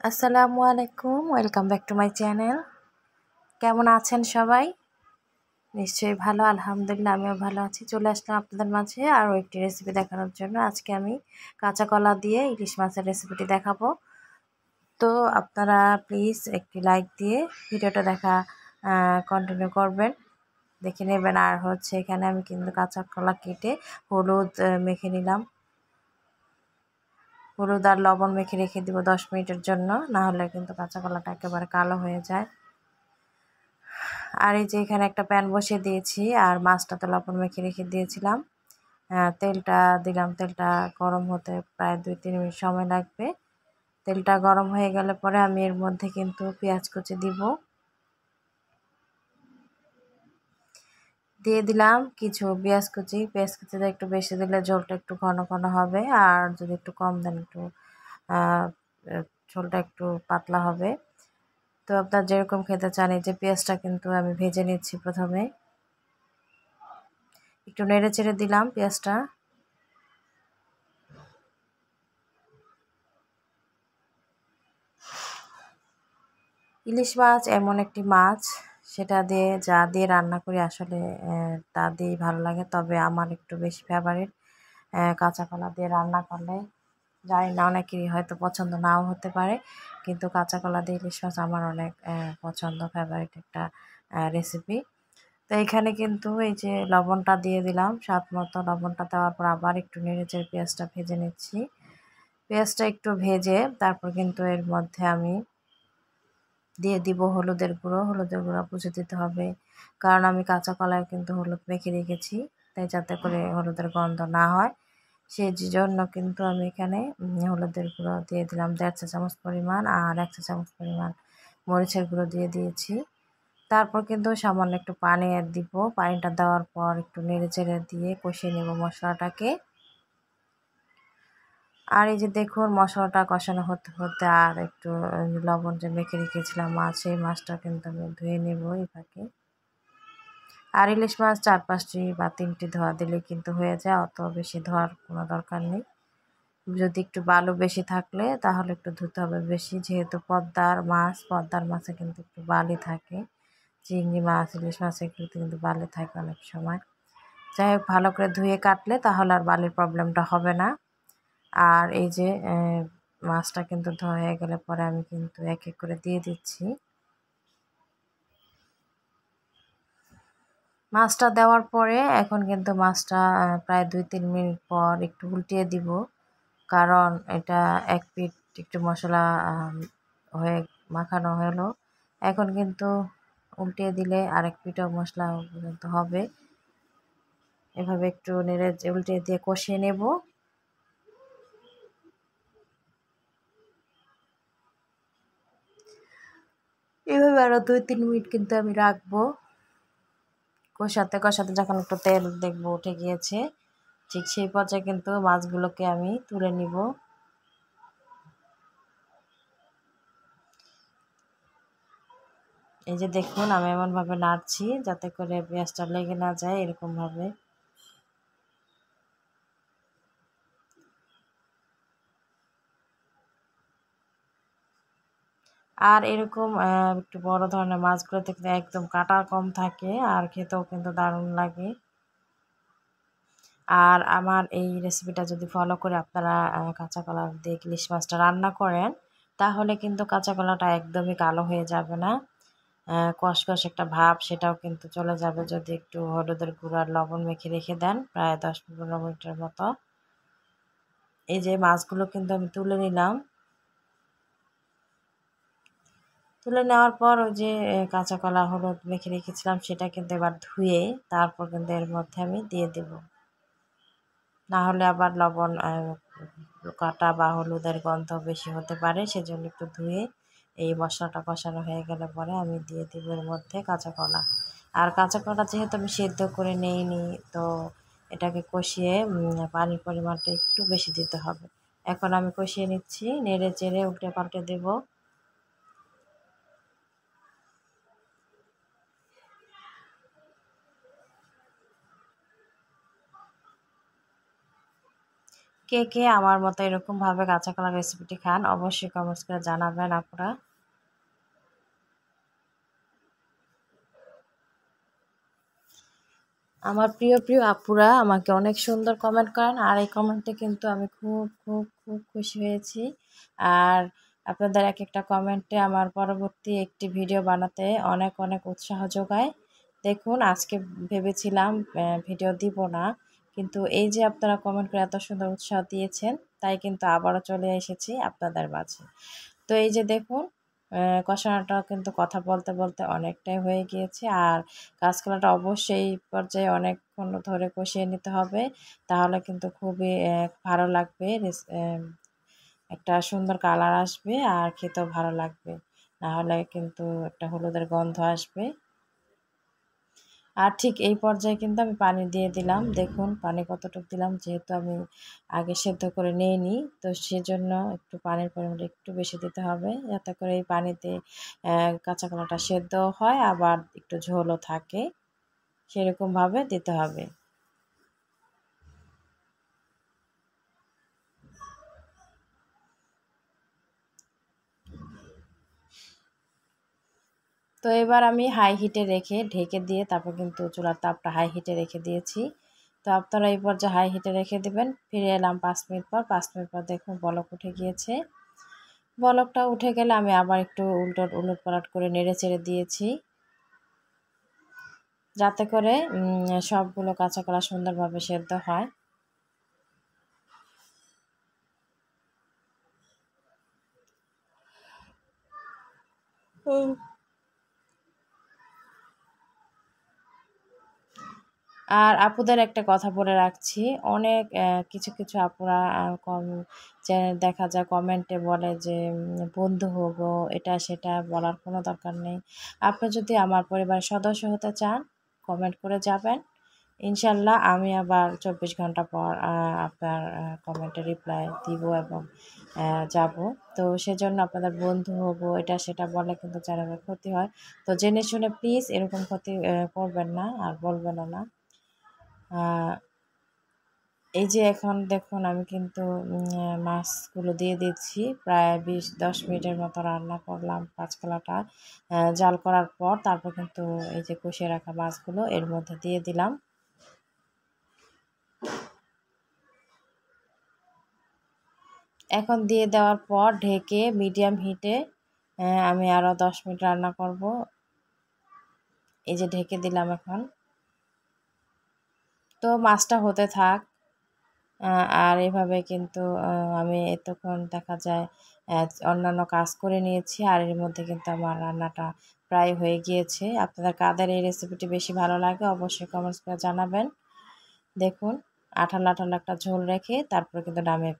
আসসালামু আলাইকুম, welcome back to my channel. কেমন আছেন সবাই? নিশ্চয়ই ভালো, আলহামদুলিল্লাহ আমিও ভালো আছি। চলে আসলাম আপনাদের মাঝে আরও একটি রেসিপি দেখানোর জন্য। আজকে আমি কাঁচা কলা দিয়ে ইলিশ মাছের রেসিপিটি দেখাবো। তো আপনারা প্লিজ একটি লাইক দিয়ে ভিডিওটা দেখা কন্টিনিউ করবেন, দেখে নেবেন। আর এখানে আমি কিন্তু কাঁচা কলা কেটে হলুদ মেখে নিলাম। হলুদ আর লবণ মেখে রেখে দিব 10 মিনিটের জন্য, না হলে কিন্তু কাঁচা কলাটা একেবারে কালো হয়ে যায়। আর এই যে এখানে একটা প্যান বসিয়ে দিয়েছি, আর মাছটা তো লবণ মেখে রেখে দিয়েছিলাম। তেলটা দিলাম, তেলটা গরম হতে প্রায় 2-3 মিনিট সময় লাগবে। তেলটা গরম হয়ে গেলে পরে আমি এর মধ্যে কিন্তু পেঁয়াজ কুচি দিয়ে দিলাম কিছু পেঁয়াজ কুচি। পেঁয়াজ কুচিটা একটু বেশি দিলে ঝোলটা একটু ঘন ঘন হবে, আর যদি একটু কম দেন একটু ঝোলটা একটু পাতলা হবে। তো আপনার যেরকম খেতে চান। এই যে পেঁয়াজটা কিন্তু আমি ভেজে নিচ্ছি। প্রথমে একটু নেড়ে চেড়ে দিলাম পেঁয়াজটা। ইলিশ মাছ এমন একটি মাছ, সেটা দিয়ে যা দিয়ে রান্না করি আসলে তা দিয়েই ভালো লাগে। তবে আমার একটু বেশি ফেভারিট কাঁচা কলা দিয়ে রান্না করলে। জানি না, অনেকেরই হয়তো পছন্দ নাও হতে পারে, কিন্তু কাঁচা কলা দিয়ে ইলিশ মাছ আমার অনেক পছন্দ, ফেভারিট একটা রেসিপি। তো এখানে কিন্তু এই যে লবণটা দিয়ে দিলাম, স্বাদ মতো লবণটা দেওয়ার পর আবার একটু নেড়েচেড়ে পেঁয়াজটা ভেজে নিচ্ছি। পেঁয়াজটা একটু ভেজে তারপর কিন্তু এর মধ্যে আমি দিয়ে দিব হলুদের গুঁড়ো। হলুদের গুঁড়ো বুঝে দিতে হবে, কারণ আমি কাঁচা কলায় কিন্তু হলুদ মেখে রেখেছি, তাই যাতে করে হলুদের গন্ধ না হয় সেই জন্য কিন্তু আমি এখানে হলুদের গুঁড়ো দিয়ে দিলাম 1.5 চা চামচ পরিমাণ, আর 1 চা চামচ পরিমাণ মরিচের গুঁড়ো দিয়ে দিয়েছি। তারপর কিন্তু সামান্য একটু পানি দিব। পানিটা দেওয়ার পর একটু নেড়ে চেড়ে দিয়ে কষিয়ে নেব মশলাটাকে। আর এই যে দেখুন, মশলাটা কষানো হতে হতে আর একটু লবণ যে মেখে রেখেছিলাম মাছ, সেই মাছটা কিন্তু আমি ধুয়ে নেব এই ফাঁকে। আর ইলিশ মাছ 4-5টি বা 3টি ধোয়া দিলে কিন্তু হয়ে যায়, অত বেশি ধোয়ার কোনো দরকার নেই। যদি একটু বালু বেশি থাকলে তাহলে একটু ধুতে হবে বেশি, যেহেতু পদ্মার মাছে কিন্তু একটু বালি থাকে। চিংড়ি মাছ, ইলিশ মাছ এগুলোতে কিন্তু বালি থাকে অনেক সময়। যাই হোক, ভালো করে ধুয়ে কাটলে তাহলে আর বালির প্রবলেমটা হবে না। আর এই যে মাছটা কিন্তু ধোয়া হয়ে গেলে পরে আমি কিন্তু এক এক করে দিয়ে দিচ্ছি। মাছটা দেওয়ার পরে এখন কিন্তু মাছটা প্রায় 2-3 মিনিট পর একটু উল্টিয়ে দিব, কারণ এটা এক পিঠ একটু মশলা হয়ে মাখানো হলো। এখন কিন্তু উল্টিয়ে দিলে আরেক পিঠও মশলা পর্যন্ত হবে। এভাবে একটু নেড়ে উল্টিয়ে দিয়ে কষিয়ে নেব। এভাবে আরও 2-3 মিনিট কিন্তু আমি রাখবো। কষাতে কষাতে যখন একটু তেল দেখবো উঠে গিয়েছে, ঠিক সেই পর্যায়ে কিন্তু মাছগুলোকে আমি তুলে নিব। এই যে দেখুন, আমি এমনভাবে নাড়ছি যাতে করে পেঁয়াজটা লেগে না যায়, এরকমভাবে। আর এরকম একটু বড় ধরনের মাছগুলোতে কিন্তু একদম কাটা কম থাকে, আর খেতেও কিন্তু দারুণ লাগে। আর আমার এই রেসিপিটা যদি ফলো করে আপনারা কাঁচা কলা দিয়ে ইলিশ মাছটা রান্না করেন, তাহলে কিন্তু কাঁচা কলাটা একদমই কালো হয়ে যাবে না। কষকষ একটা ভাব সেটাও কিন্তু চলে যাবে, যদি একটু হলুদের গুঁড়ো আর লবণ মেখে রেখে দেন প্রায় 10-15 মিনিটের মতো। এই যে মাছগুলো কিন্তু আমি তুলে নিলাম। তুলে নেওয়ার পর ওই যে কাঁচা কলা হলুদ মেখে রেখেছিলাম সেটা কিন্তু এবার ধুয়ে তারপর কিন্তু এর মধ্যে আমি দিয়ে দেব, না হলে আবার লবণ কাটা বা হলুদের গন্ধ বেশি হতে পারে। সেজন্য একটু ধুয়ে এই মশলাটা কষানো হয়ে গেলে পরে আমি দিয়ে দেব এর মধ্যে কাঁচা কলা। আর কাঁচা কলা যেহেতু আমি সেদ্ধ করে নেইনি, তো এটাকে কষিয়ে পানির পরিমাণটা একটু বেশি দিতে হবে। এখন আমি কষিয়ে নিচ্ছি, নেড়ে চেড়ে উল্টে পাল্টে দেবো। কে কে আমার মতো এরকমভাবে কাঁচা কলার রেসিপিটি খান অবশ্যই কমেন্টস করে জানাবেন আপনারা। আমার প্রিয় প্রিয় আপুরা আমাকে অনেক সুন্দর কমেন্ট করেন, আর এই কমেন্টে কিন্তু আমি খুব খুব খুব খুশি হয়েছি। আর আপনাদের এক একটা কমেন্টে আমার পরবর্তী একটি ভিডিও বানাতে অনেক অনেক উৎসাহ যোগায়। দেখুন আজকে ভেবেছিলাম ভিডিও দিব না, কিন্তু এই যে আপনারা কমেন্ট করে এত সুন্দর উৎসাহ দিয়েছেন, তাই কিন্তু আবারও চলে এসেছি আপনাদের মাঝে। তো এই যে দেখুন কষানোটা কিন্তু কথা বলতে বলতে অনেকটাই হয়ে গিয়েছে। আর কাঁচকলাটা অবশ্যই এই পর্যায়ে অনেকক্ষণ ধরে কষিয়ে নিতে হবে, তাহলে কিন্তু খুবই ভালো লাগবে, একটা সুন্দর কালার আসবে আর খেতেও ভালো লাগবে। নাহলে কিন্তু একটা হলুদের গন্ধ আসবে। আর ঠিক এই পর্যায়ে কিন্তু আমি পানি দিয়ে দিলাম। দেখুন পানি কতটুকু দিলাম, যেহেতু আমি আগে সেদ্ধ করে নিইনি, তো সেজন্য একটু পানির পরিমাণটা একটু বেশি দিতে হবে, যাতে করে এই পানিতে কাঁচা কলাটা সেদ্ধও হয় আবার একটু ঝোলও থাকে, সেরকমভাবে দিতে হবে। তো এবার আমি হাই হিটে রেখে ঢেকে দিয়ে তারপর কিন্তু চুলার তাপটা হাই হিটে রেখে দিয়েছি। তো আপনারা এই পর্যায়ে হাই হিটে রেখে দিবেন। ফিরে এলাম 5 মিনিট পর। 5 মিনিট পর দেখুন বলক উঠে গিয়েছে। বলকটা উঠে গেলে আমি আবার একটু উলটপালট করে নেড়ে চেড়ে দিয়েছি, যাতে করে সবগুলো কাঁচা কলা সুন্দরভাবে সেদ্ধ হয়। আর আপুদের একটা কথা বলে রাখছি, অনেক কিছু কিছু আপুরা যে দেখা যায় কমেন্টে বলে যে বন্ধু হবো, এটা সেটা বলার কোনো দরকার নেই। আপনি যদি আমার পরিবারের সদস্য হতে চান কমেন্ট করে যাবেন, ইনশাল্লাহ আমি আবার 24 ঘন্টা পর আপনার কমেন্টে রিপ্লাই দিব এবং যাব। তো সেজন্য আপনাদের বন্ধু হব এটা সেটা বলে কিন্তু চ্যানেলের ক্ষতি হয়। তো জেনে শুনে প্লিজ এরকম ক্ষতি করবেন না আর বলবেনও না। এই যে এখন দেখুন আমি কিন্তু মাছগুলো দিয়ে দিচ্ছি। প্রায় 10 মিনিটের মতো রান্না করলাম কাঁচকলাটা জাল করার পর, তারপর কিন্তু এই যে কষিয়ে রাখা মাছগুলো এর মধ্যে দিয়ে দিলাম। এখন দিয়ে দেওয়ার পর ঢেকে মিডিয়াম হিটে আমি আরও 10 মিনিট রান্না করব। এই যে ঢেকে দিলাম এখন। তো মাছটা হতে থাক। আর এভাবে কিন্তু আমি এতক্ষণ দেখা যায় অন্যান্য কাজ করে নিয়েছি, আর এর মধ্যে কিন্তু আমার রান্নাটা প্রায় হয়ে গিয়েছে। আপনাদের কাদের এই রেসিপিটি বেশি ভালো লাগে অবশ্যই কমেন্টস করে জানাবেন। দেখুন আঠালো আঠালো একটা ঝোল রেখে তারপরে কিন্তু নামিয়ে